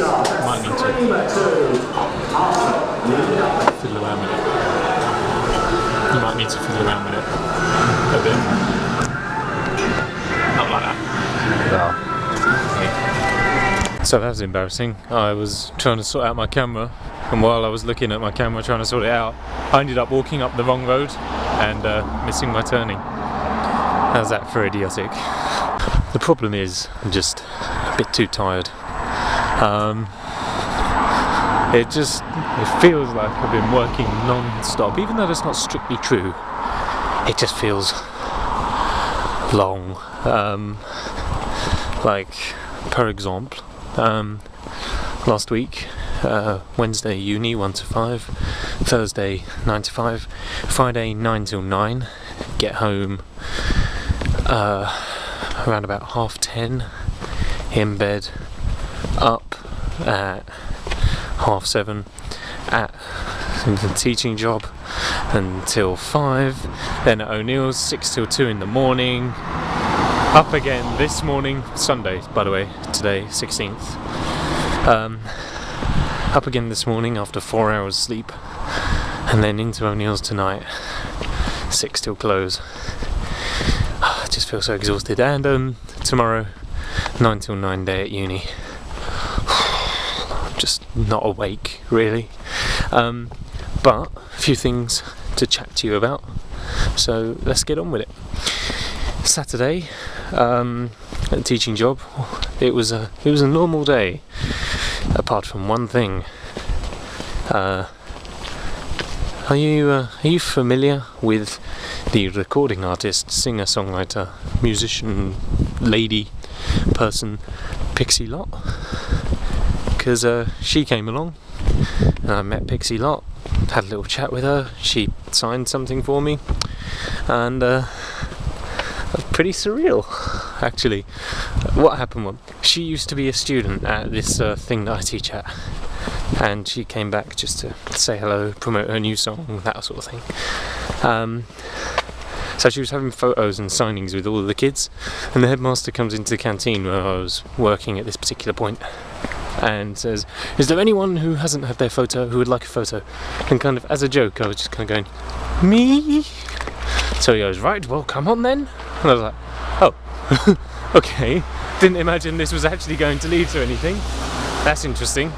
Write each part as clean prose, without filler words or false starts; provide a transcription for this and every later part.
Might need to fiddle around with it. You might need to fiddle around with it a bit. Not like that. No. So that was embarrassing. I was trying to sort out my camera, and while I was looking at my camera trying to sort it out, I ended up walking up the wrong road and missing my turning. How's that for idiotic? The problem is I'm just a bit too tired. It feels like I've been working non-stop, even though that's not strictly true. It just feels long. Like, per example, last week, Wednesday uni 1 to 5, Thursday 9 to 5, Friday 9 till 9, get home around about 10:30, in bed, up at 7:30 at the teaching job until 5, then at O'Neill's 6 till 2 in the morning, up again this morning, Sunday by the way, today 16th, up again this morning after 4 hours sleep, and then into O'Neill's tonight, 6 till close. I just feel so exhausted, and tomorrow 9 till 9 day at uni. Just not awake really, but a few things to chat to you about, so let's get on with it. Saturday, at the teaching job, it was a normal day, apart from one thing. Are you familiar with the recording artist, singer, songwriter, musician, lady, person, Pixie Lott? Because she came along and I met Pixie Lott, had a little chat with her, she signed something for me, and it was pretty surreal actually. What happened was, she used to be a student at this thing that I teach at, and she came back just to say hello, promote her new song, that sort of thing. So she was having photos and signings with all of the kids, and the headmaster comes into the canteen where I was working at this particular point and says, "Is there anyone who hasn't had their photo, who would like a photo?" And kind of as a joke I was just kind of going, "Me?" So he goes, "Right, well come on then." And I was like, "Oh, okay, didn't imagine this was actually going to lead to anything. That's interesting."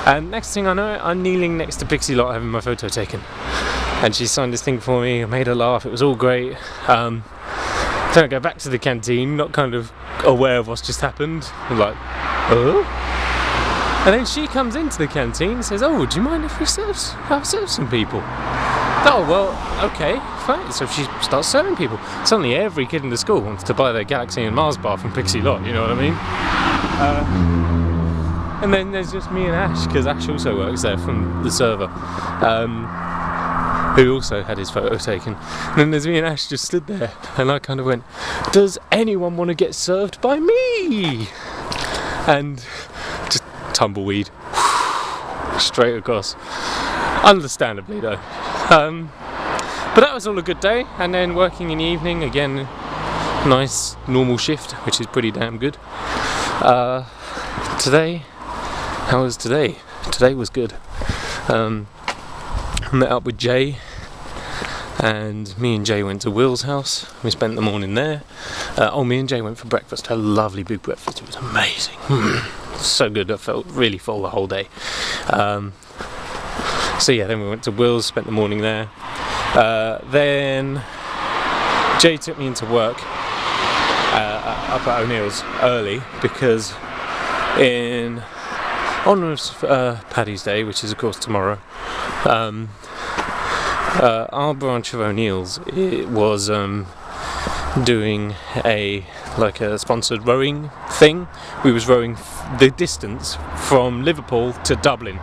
And next thing I know, I'm kneeling next to Pixie Lott having my photo taken, and she signed this thing for me. I made her laugh, it was all great. So I go back to the canteen, not kind of aware of what's just happened. I'm like, "Oh?" And then she comes into the canteen and says, "Oh, do you mind if we serve some people?" Oh, well, okay, fine. So she starts serving people. Suddenly every kid in the school wants to buy their Galaxy and Mars bar from Pixie Lott, you know what I mean? And then there's just me and Ash, because Ash also works there from the server, who also had his photo taken. And then there's me and Ash just stood there, and I kind of went, "Does anyone want to get served by me?" And just tumbleweed straight across, understandably though. But that was all a good day, and then working in the evening again, nice normal shift, which is pretty damn good. Today, how was today? Today was good. Met up with Jay, and me and Jay went to Will's house. We spent the morning there. Me and Jay went for breakfast, had a lovely big breakfast, it was amazing. So good, I felt really full the whole day. So yeah, then we went to Will's, spent the morning there. Then Jay took me into work up at O'Neill's early, because in honour of Paddy's Day, which is of course tomorrow, our branch of O'Neill's, it was doing a sponsored rowing thing. We was rowing the distance from Liverpool to Dublin,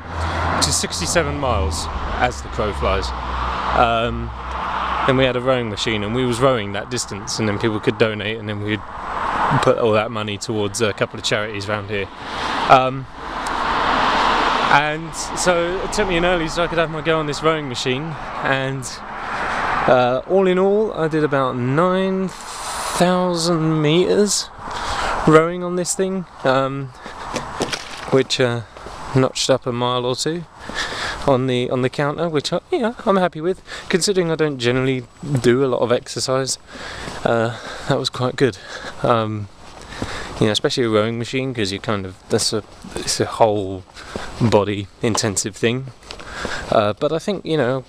which is 67 miles as the crow flies. And we had a rowing machine, and we was rowing that distance, and then people could donate, and then we'd put all that money towards a couple of charities around here. And so it took me an early so I could have my go on this rowing machine, and all in all I did about 9,000 metres rowing on this thing. which notched up a mile or two on the counter, which I'm happy with, considering I don't generally do a lot of exercise. That was quite good. Especially a rowing machine, because it's a whole body intensive thing. But I think I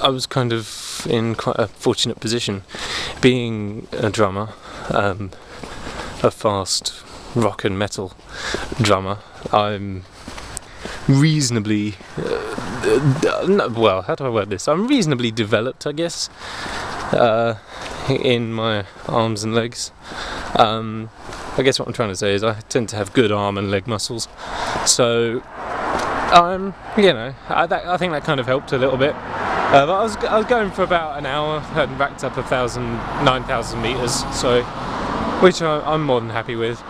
was kind of in quite a fortunate position, being a drummer, a fast rock and metal drummer. I'm reasonably how do I word this? I'm reasonably developed, I guess, in my arms and legs. I guess what I'm trying to say is I tend to have good arm and leg muscles, so I think that kind of helped a little bit. But I was going for about an hour, hadn't racked up 9,000 metres, so which I'm more than happy with.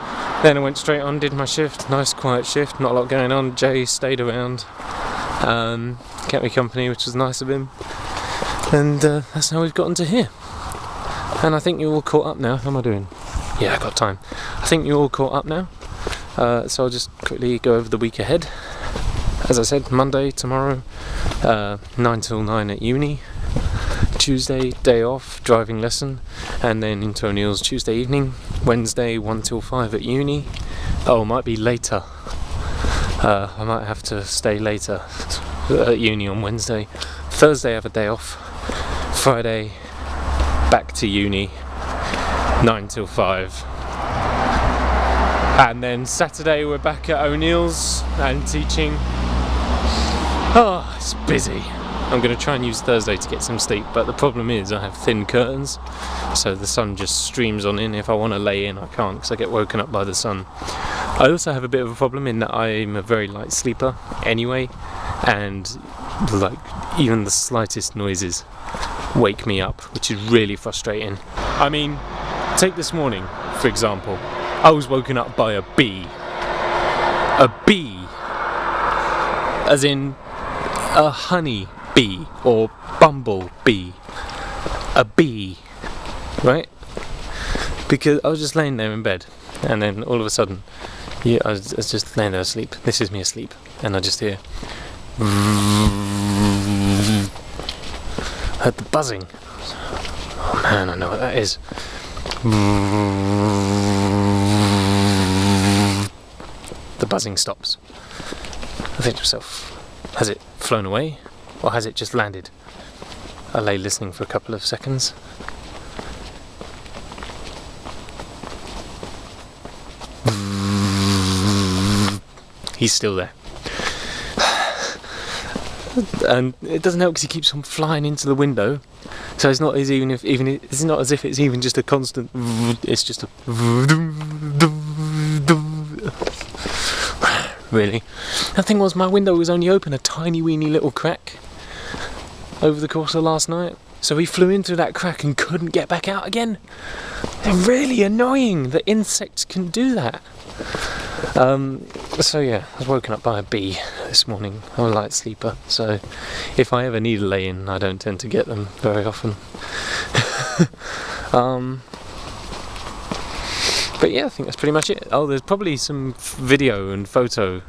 Then I went straight on, did my shift, nice quiet shift, not a lot going on. Jay stayed around, kept me company, which was nice of him, and that's how we've gotten to here. And I think you're all caught up now. How am I doing? Yeah, I got time. I think you're all caught up now, so I'll just quickly go over the week ahead. As I said, Monday, tomorrow, 9 till 9 at uni. Tuesday, day off, driving lesson, and then into O'Neill's Tuesday evening. Wednesday, 1 till 5 at uni. Oh, it might be later. I might have to stay later at uni on Wednesday. Thursday, I have a day off. Friday, back to uni, 9 till 5. And then Saturday, we're back at O'Neill's and teaching. Oh, it's busy. I'm going to try and use Thursday to get some sleep, but the problem is I have thin curtains, so the sun just streams on in. If I want to lay in, I can't, because I get woken up by the sun. I also have a bit of a problem in that I'm a very light sleeper anyway, and even the slightest noises wake me up, which is really frustrating. I mean, take this morning, for example. I was woken up by a bee. A bee! As in a honey bee or bumble bee. A bee, right? Because I was just laying there in bed, and then all of a sudden, I was just laying there asleep. This is me asleep, and I just hear heard the buzzing. Oh man, I know what that is. The buzzing stops. I think to myself, has it flown away, or has it just landed? I lay listening for a couple of seconds. He's still there. And it doesn't help because he keeps on flying into the window. So it's not as it's not as if it's even just a constant. It's just a. Really. The thing was, my window was only open a tiny weeny little crack over the course of last night. So he flew in through that crack and couldn't get back out again. They're really annoying that insects can do that. So yeah, I was woken up by a bee this morning. I'm a light sleeper, so if I ever need a lay-in, I don't tend to get them very often. But yeah, I think that's pretty much it. Oh, there's probably some video and photo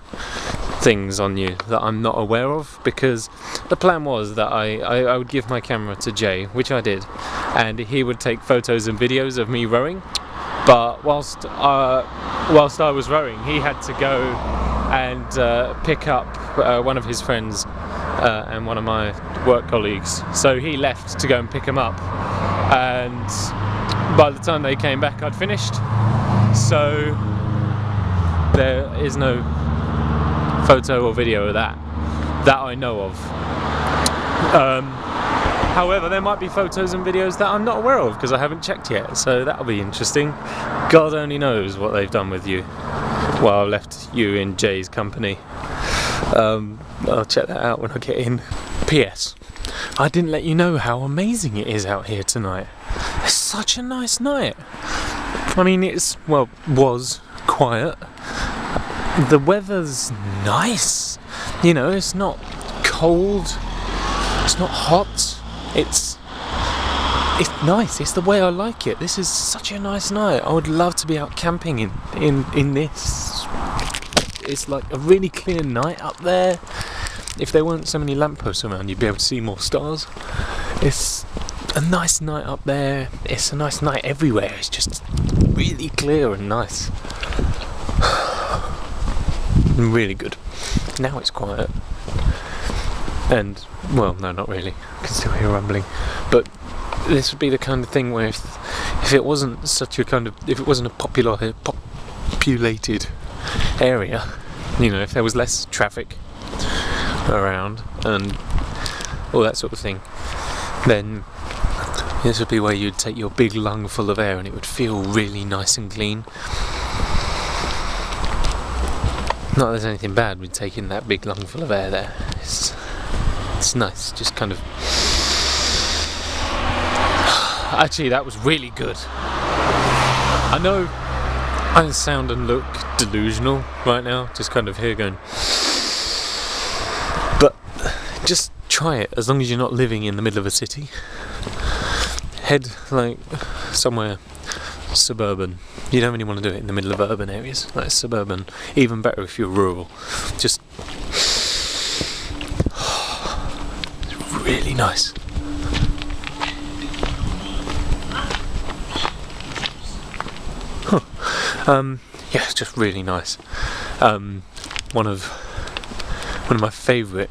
things on you that I'm not aware of, because the plan was that I would give my camera to Jay, which I did, and he would take photos and videos of me rowing. But whilst I was rowing, he had to go and pick up one of his friends and one of my work colleagues. So he left to go and pick him up, and by the time they came back, I'd finished. So there is no photo or video of that I know of. However, there might be photos and videos that I'm not aware of because I haven't checked yet, so that'll be interesting. God only knows what they've done with you while I left you in Jay's company. I'll check that out when I get in. P.S. I didn't let you know how amazing it is out here tonight. It's such a nice night. I mean, was quiet. The weather's nice. You know, it's not cold. It's not hot. It's nice. It's the way I like it. This is such a nice night. I would love to be out camping in this. it's like a really clear night up there. If there weren't so many lampposts around, you'd be able to see more stars. It's a nice night up there. It's a nice night everywhere. It's just really clear and nice. Really good. Now it's quiet. And, well, no, not really. I can still hear rumbling. But this would be the kind of thing where if it wasn't such a kind of, if it wasn't a populated area, you know, if there was less traffic around and all that sort of thing, then this would be where you'd take your big lung full of air and it would feel really nice and clean. Not that there's anything bad with taking that big lung full of air there. It's nice, just kind of... Actually, that was really good. I know I sound and look delusional right now, just kind of here going... But just try it, as long as you're not living in the middle of a city. Head, like, somewhere suburban. You don't really want to do it in the middle of urban areas, like suburban. Even better if you're rural. Just... really nice. Yeah, it's just really nice. One of my favourite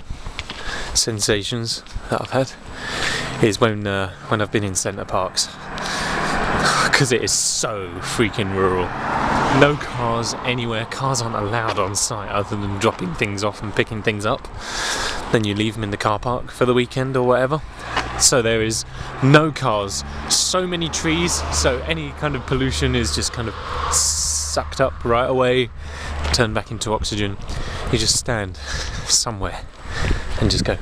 sensations that I've had is when I've been in centre parks, because it is so freaking rural. No cars anywhere. Cars aren't allowed on site other than dropping things off and picking things up. Then you leave them in the car park for the weekend or whatever. So there is no cars, so many trees, so any kind of pollution is just kind of sucked up right away, turned back into oxygen. You just stand somewhere and just go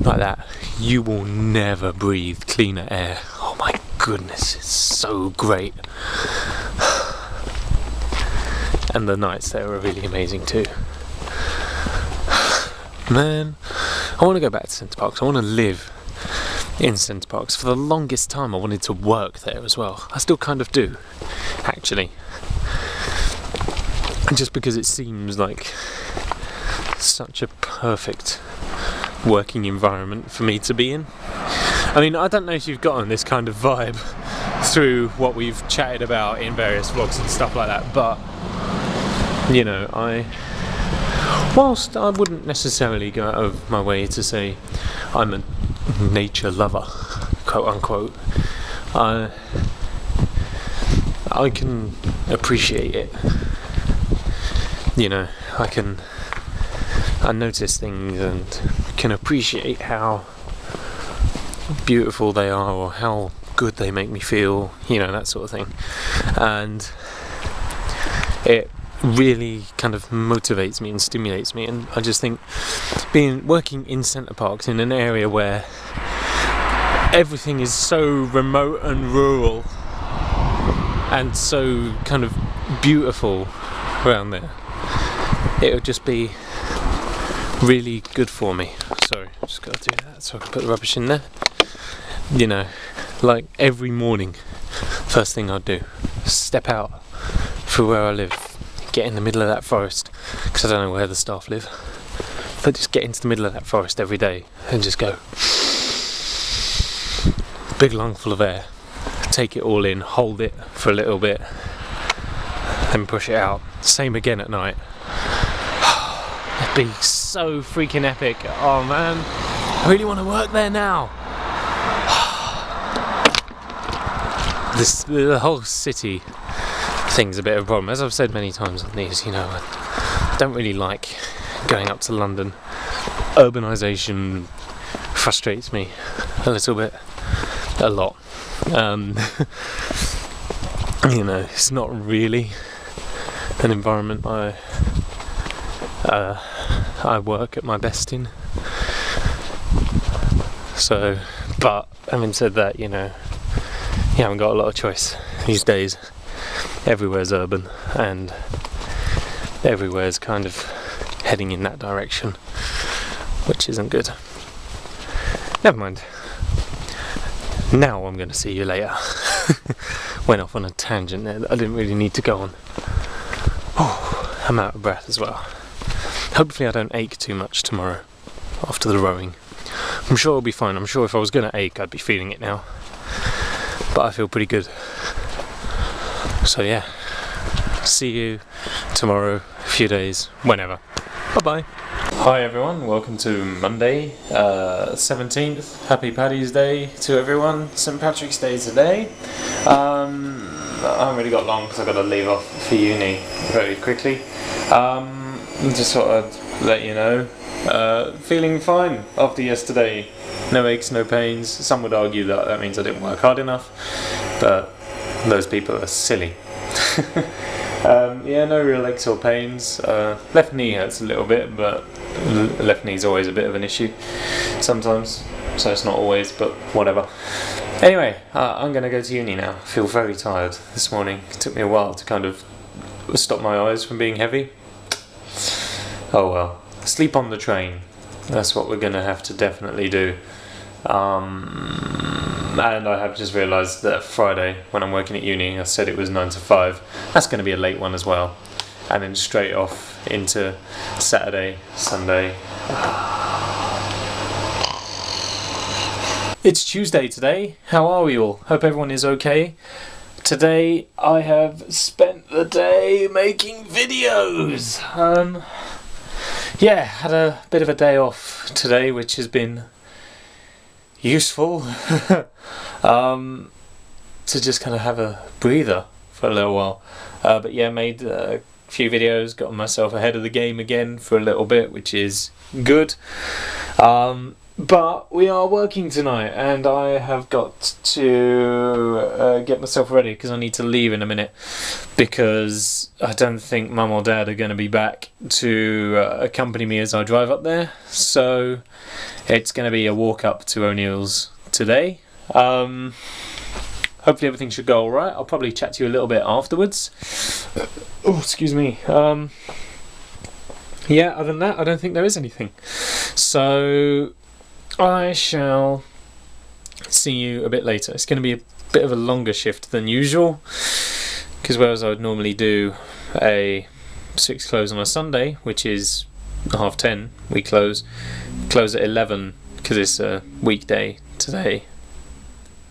like that. You will never breathe cleaner air. Oh my goodness, it's so great. And the nights there are really amazing too. Man, I want to go back to centre parks. I want to live in centre parks. For the longest time I wanted to work there as well. I still kind of do, actually. And just because it seems like such a perfect working environment for me to be in. I mean, I don't know if you've gotten this kind of vibe through what we've chatted about in various vlogs and stuff like that, but you know, whilst I wouldn't necessarily go out of my way to say I'm a nature lover, quote unquote, I can appreciate it. You know, I notice things and can appreciate how beautiful they are or how good they make me feel, you know, that sort of thing. And it really kind of motivates me and stimulates me, and I just think working in centre parks in an area where everything is so remote and rural and so kind of beautiful around there, it would just be really good for me. Sorry, I've just got to do that so I can put the rubbish in there. You know, like every morning, first thing I'd do, step out through where I live, get in the middle of that forest, because I don't know where the staff live, but just get into the middle of that forest every day and just go big lungful of air, take it all in, hold it for a little bit, then push it out. Same again at night. It'd be so freaking epic. Oh man, I really want to work there now. The whole city thing's a bit of a problem. As I've said many times on these, you know, I don't really like going up to London. Urbanisation frustrates me a little bit, a lot. You know, it's not really an environment I work at my best in. So, but having said that, you know, you haven't got a lot of choice these days. Everywhere's urban and everywhere's kind of heading in that direction, which isn't good. Never mind. Now I'm going to see you later. Went off on a tangent there that I didn't really need to go on. Oh, I'm out of breath as well. Hopefully I don't ache too much tomorrow after the rowing. I'm sure it'll be fine. I'm sure if I was going to ache, I'd be feeling it now. But I feel pretty good. So yeah, see you tomorrow, a few days, whenever. Bye-bye. Hi everyone, welcome to Monday, 17th. Happy Paddy's Day to everyone. St. Patrick's Day today. I haven't really got long because I've got to leave off for uni very quickly. Just thought I'd let you know. Feeling fine after yesterday. No aches, no pains. Some would argue that that means I didn't work hard enough, but those people are silly. Yeah, no real aches or pains. Left knee hurts a little bit, but left knee's always a bit of an issue sometimes, so it's not always, but whatever. Anyway, I'm going to go to uni now. I feel very tired this morning. It took me a while to kind of stop my eyes from being heavy. Oh well. Sleep on the train. That's what we're going to have to definitely do. And I have just realised that Friday, when I'm working at uni, I said it was 9 to 5. That's going to be a late one as well. And then straight off into Saturday, Sunday. It's Tuesday today. How are we all? Hope everyone is okay. Today I have spent the day making videos. Yeah, had a bit of a day off today, which has been useful. To just kind of have a breather for a little while. But yeah, made a few videos, got myself ahead of the game again for a little bit, which is good. But we are working tonight, and I have got to get myself ready because I need to leave in a minute, because I don't think Mum or Dad are going to be back to accompany me as I drive up there. So it's going to be a walk up to O'Neill's today. Hopefully everything should go alright. I'll probably chat to you a little bit afterwards. Oh, excuse me. Yeah, other than that, I don't think there is anything. So I shall see you a bit later. It's going to be a bit of a longer shift than usual, because whereas I would normally do a 6 close on a Sunday, which is 10:30, we close at 11 because it's a weekday today,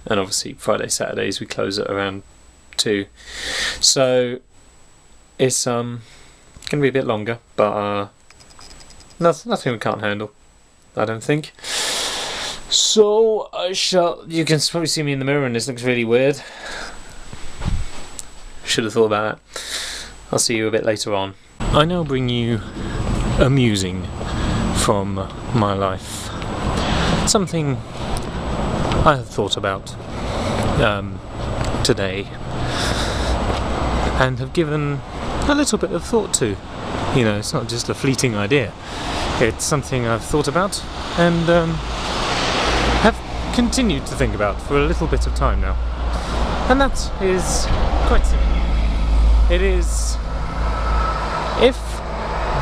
and obviously Friday, Saturdays we close at around 2. So it's going to be a bit longer, but nothing we can't handle, I don't think. So you can probably see me in the mirror and this looks really weird. Should have thought about that. I'll see you a bit later on. I now bring you a musing from my life. Something I have thought about today and have given a little bit of thought to. You know, it's not just a fleeting idea. It's something I've thought about and have continued to think about for a little bit of time now. And that is quite simple. It is, if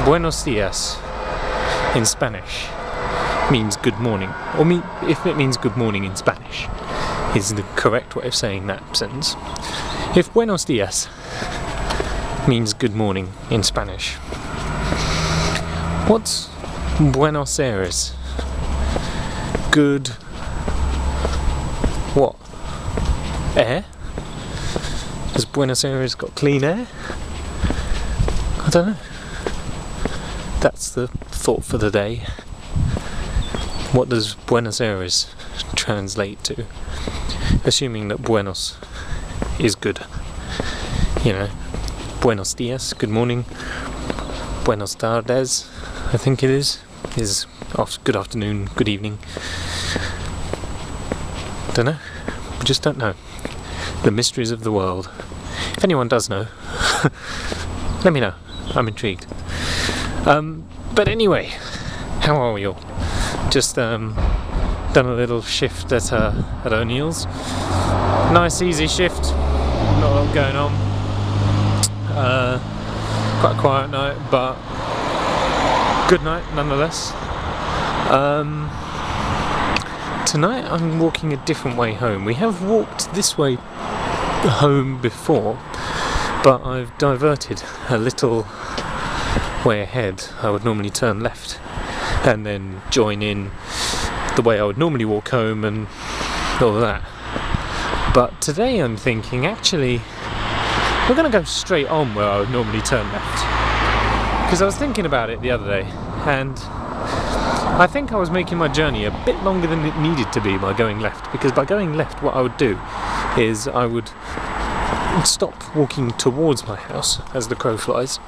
buenos dias in Spanish means good morning, or if it means good morning in Spanish is the correct way of saying that sentence. If buenos dias means good morning in Spanish, what's Buenos Aires? Good what? Air? Has Buenos Aires got clean air? I don't know. That's the thought for the day. What does Buenos Aires translate to? Assuming that Buenos is good. You know, Buenos dias, good morning. Buenos tardes, I think it is good afternoon, good evening. Don't know. Just don't know. The mysteries of the world. If anyone does know, let me know. I'm intrigued. But anyway, how are we all? Just done a little shift at O'Neill's. Nice easy shift. Not a lot going on. Quite a quiet night, but good night nonetheless. Tonight I'm walking a different way home. We have walked this way home before, but I've diverted a little way ahead, I would normally turn left and then join in the way I would normally walk home and all of that. But today I'm thinking, actually, we're going to go straight on where I would normally turn left. Because I was thinking about it the other day, and I think I was making my journey a bit longer than it needed to be by going left. Because by going left, what I would do is I would stop walking towards my house as the crow flies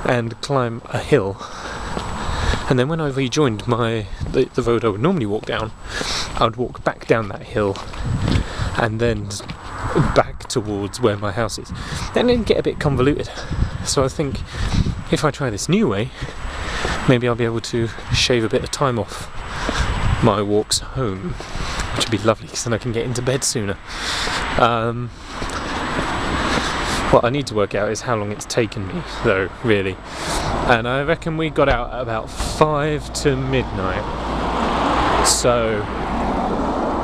and climb a hill, and then when I rejoined the road I would normally walk down, I would walk back down that hill and then back towards where my house is. Then it'd get a bit convoluted, so I think if I try this new way, maybe I'll be able to shave a bit of time off my walks home, which would be lovely because then I can get into bed sooner. What I need to work out is how long it's taken me, though, really. And I reckon we got out at about 5 to midnight. So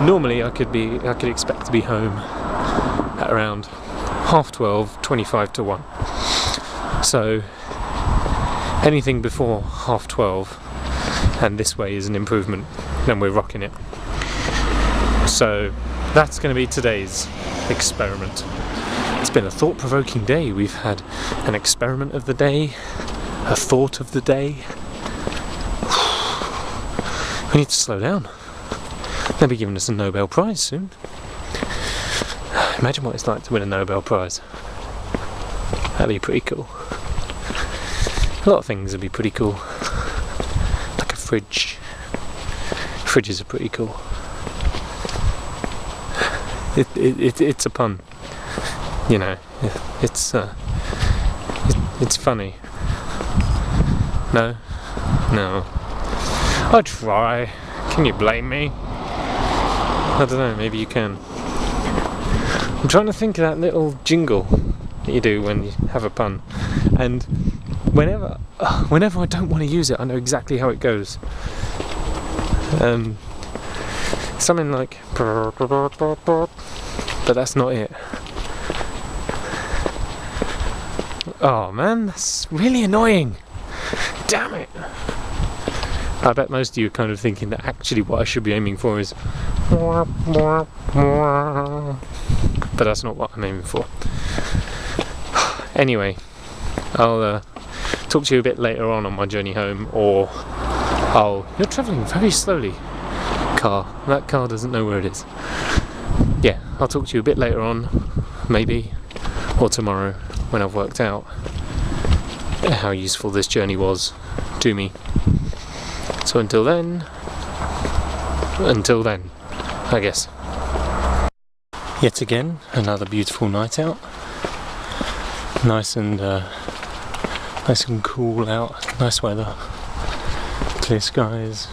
normally I could expect to be home at around 12:30, 25 to 1. So anything before 12:30 and this way is an improvement, then we're rocking it. So that's going to be today's experiment. It's been a thought-provoking day. We've had an experiment of the day, a thought of the day. We need to slow down. They'll be giving us a Nobel Prize soon. Imagine what it's like to win a Nobel Prize. That'd be pretty cool. A lot of things would be pretty cool. Like a fridge. Fridges are pretty cool. It's a pun. You know, it's funny. No? I try. Can you blame me? I don't know, maybe you can. I'm trying to think of that little jingle that you do when you have a pun, and whenever I don't want to use it, I know exactly how it goes. Something like, but that's not it. Oh man, that's really annoying. Damn it. I bet most of you are kind of thinking that actually what I should be aiming for is, but that's not what I'm aiming for. Anyway, I'll talk to you a bit later on my journey home, or you're travelling very slowly, car. That car doesn't know where it is. Yeah, I'll talk to you a bit later on, maybe, or tomorrow, when I've worked out how useful this journey was to me. So until then, I guess. Yet again, another beautiful night out. Nice and cool out. Nice weather. Clear skies.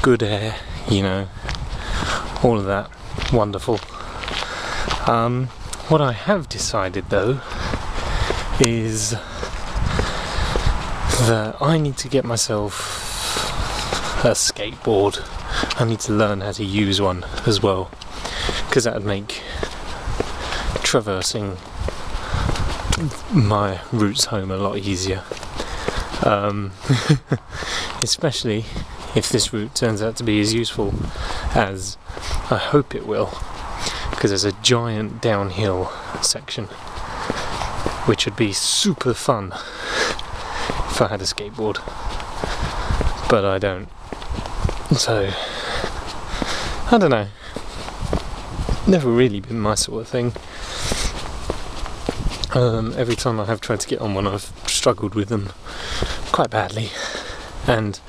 Good air. You know, all of that. Wonderful. What I have decided though is that I need to get myself a skateboard. I need to learn how to use one as well, because that would make traversing my routes home a lot easier. Especially if this route turns out to be as useful as I hope it will, because there's a giant downhill section which would be super fun if I had a skateboard, but I don't. So I don't know, never really been my sort of thing. Every time I have tried to get on one, I've struggled with them quite badly, and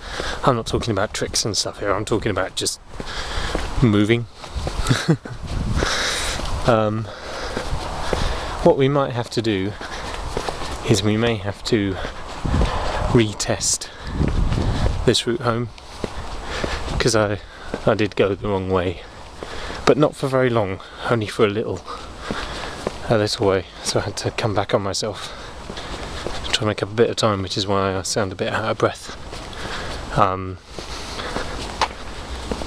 I'm not talking about tricks and stuff here, I'm talking about just moving. What we might have to do is we may have to retest this route home, because I did go the wrong way, but not for very long, only for a little way, so I had to come back on myself, try to make up a bit of time, which is why I sound a bit out of breath.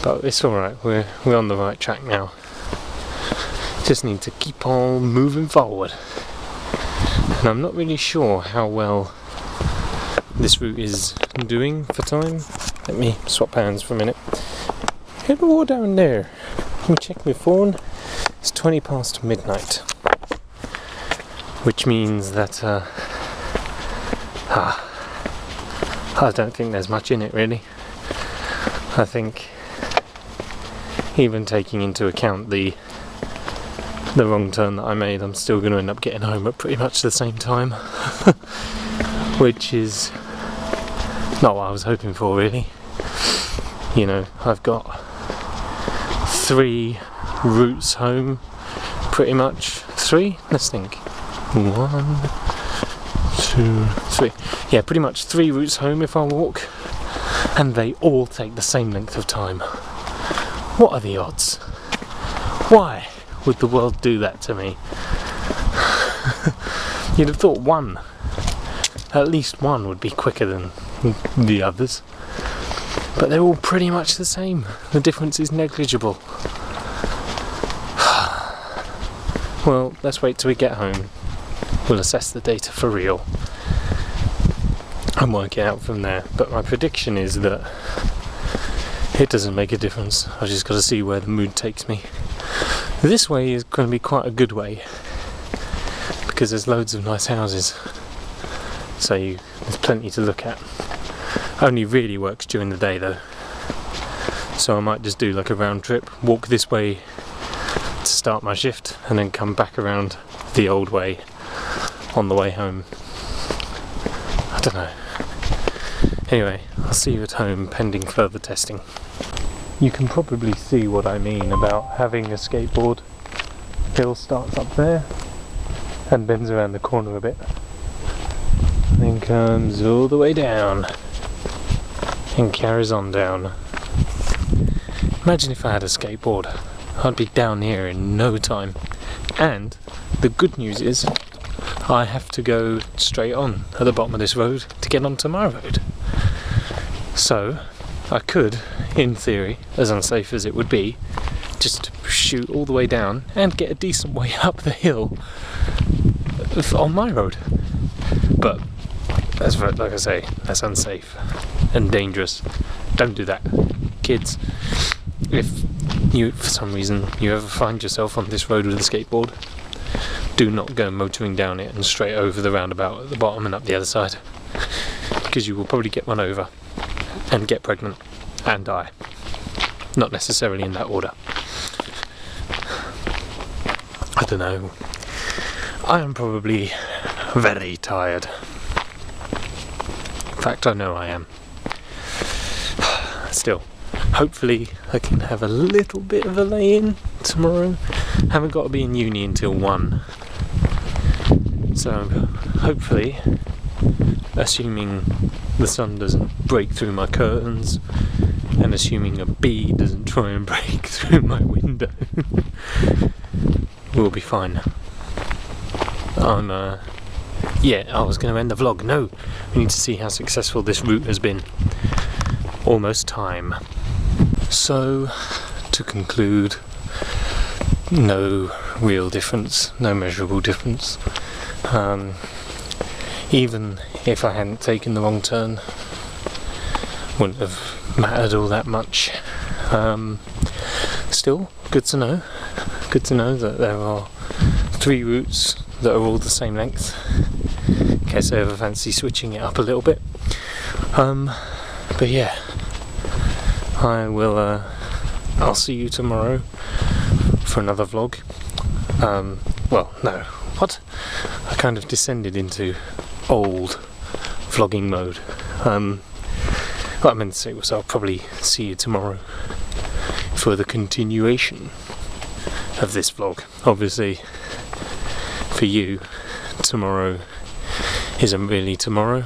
But it's alright, we're on the right track now. Just need to keep on moving forward. And I'm not really sure how well this route is doing for time. Let me swap hands for a minute. Hello down there. Let me check my phone. It's 20 past midnight, which means that I don't think there's much in it really. I think even taking into account the wrong turn that I made, I'm still going to end up getting home at pretty much the same time, which is not what I was hoping for really. You know, I've got 3 routes home, pretty much. 3? Let's think. 1, 2, 3. Yeah, pretty much 3 routes home if I walk, and they all take the same length of time. What are the odds? Why would the world do that to me? You'd have thought at least one would be quicker than the others, but they're all pretty much the same. The difference is negligible. Well, let's wait till we get home. We'll assess the data for real and work it out from there. But my prediction is that it doesn't make a difference. I've just got to see where the mood takes me. This way is going to be quite a good way because there's loads of nice houses, so there's plenty to look at. Only really works during the day though, so I might just do like a round trip, walk this way to start my shift and then come back around the old way on the way home. I don't know. Anyway, I'll see you at home pending further testing. You can probably see what I mean about having a skateboard. Hill starts up there and bends around the corner a bit, then comes all the way down and carries on down. Imagine if I had a skateboard. I'd be down here in no time. And the good news is I have to go straight on at the bottom of this road to get onto my road. So I could, in theory, as unsafe as it would be, just shoot all the way down and get a decent way up the hill on my road. But that's, like I say, that's unsafe and dangerous. Don't do that, kids. If you, for some reason, you ever find yourself on this road with a skateboard, do not go motoring down it and straight over the roundabout at the bottom and up the other side, because you will probably get run over and get pregnant and die. Not necessarily in that order. I don't know. I am probably very tired. In fact, I know I am. Still, hopefully I can have a little bit of a lay-in tomorrow. Haven't got to be in uni until 1. So hopefully, assuming the sun doesn't break through my curtains and assuming a bee doesn't try and break through my window, we'll be fine. Yeah, I was going to end the vlog. No, we need to see how successful this route has been. Almost time. So, to conclude, no real difference, no measurable difference. Even if I hadn't taken the wrong turn, wouldn't have mattered all that much. Still, good to know. Good to know that there are 3 routes that are all the same length, in case I ever fancy switching it up a little bit. But yeah, I'll see you tomorrow for another vlog. Well, no, what? I kind of descended into old vlogging mode. What I meant to say was I'll probably see you tomorrow for the continuation of this vlog. Obviously, for you, tomorrow isn't really tomorrow.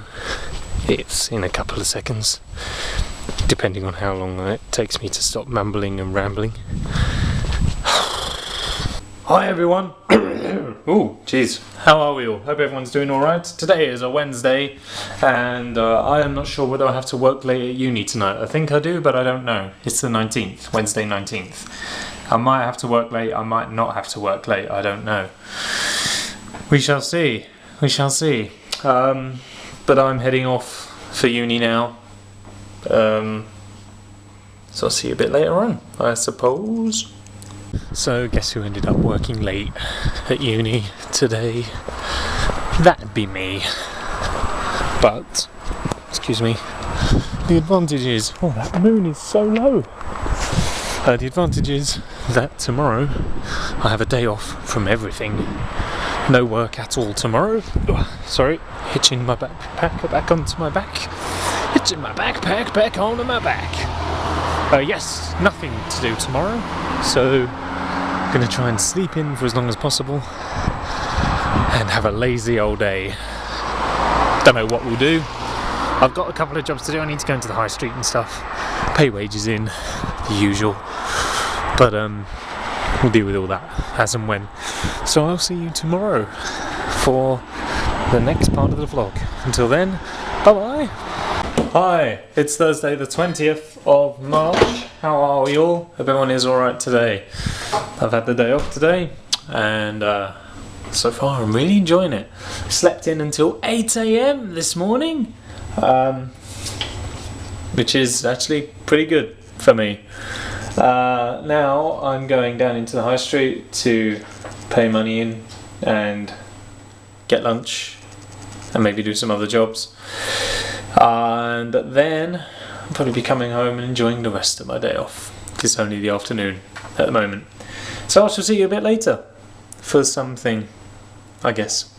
It's in a couple of seconds, depending on how long it takes me to stop mumbling and rambling. Hi everyone! Ooh, jeez. How are we all? Hope everyone's doing alright. Today is a Wednesday, and I am not sure whether I have to work late at uni tonight. I think I do, but I don't know. It's the 19th, Wednesday 19th. I might have to work late, I might not have to work late, I don't know. We shall see. we shall see. But I'm heading off for uni now. So I'll see you a bit later on, I suppose. So guess who ended up working late at uni today? That'd be me. But, excuse me, the advantage is, oh, that moon is so low. The advantage is that tomorrow I have a day off from everything. No work at all tomorrow. Sorry, hitching my backpack back onto my back. Hitching my backpack back onto my back. Yes, nothing to do tomorrow, so I'm going to try and sleep in for as long as possible and have a lazy old day. Don't know what we'll do. I've got a couple of jobs to do. I need to go into the high street and stuff. Pay wages in, the usual. But we'll deal with all that as and when. So I'll see you tomorrow for the next part of the vlog. Until then, bye-bye. Hi, it's Thursday the 20th of March. How are we all? Hope everyone is alright today. I've had the day off today and so far I'm really enjoying it. Slept in until 8 AM this morning, which is actually pretty good for me. Now I'm going down into the high street to pay money in and get lunch and maybe do some other jobs. And then I'll probably be coming home and enjoying the rest of my day off. It's only the afternoon at the moment. So I shall see you a bit later for something, I guess.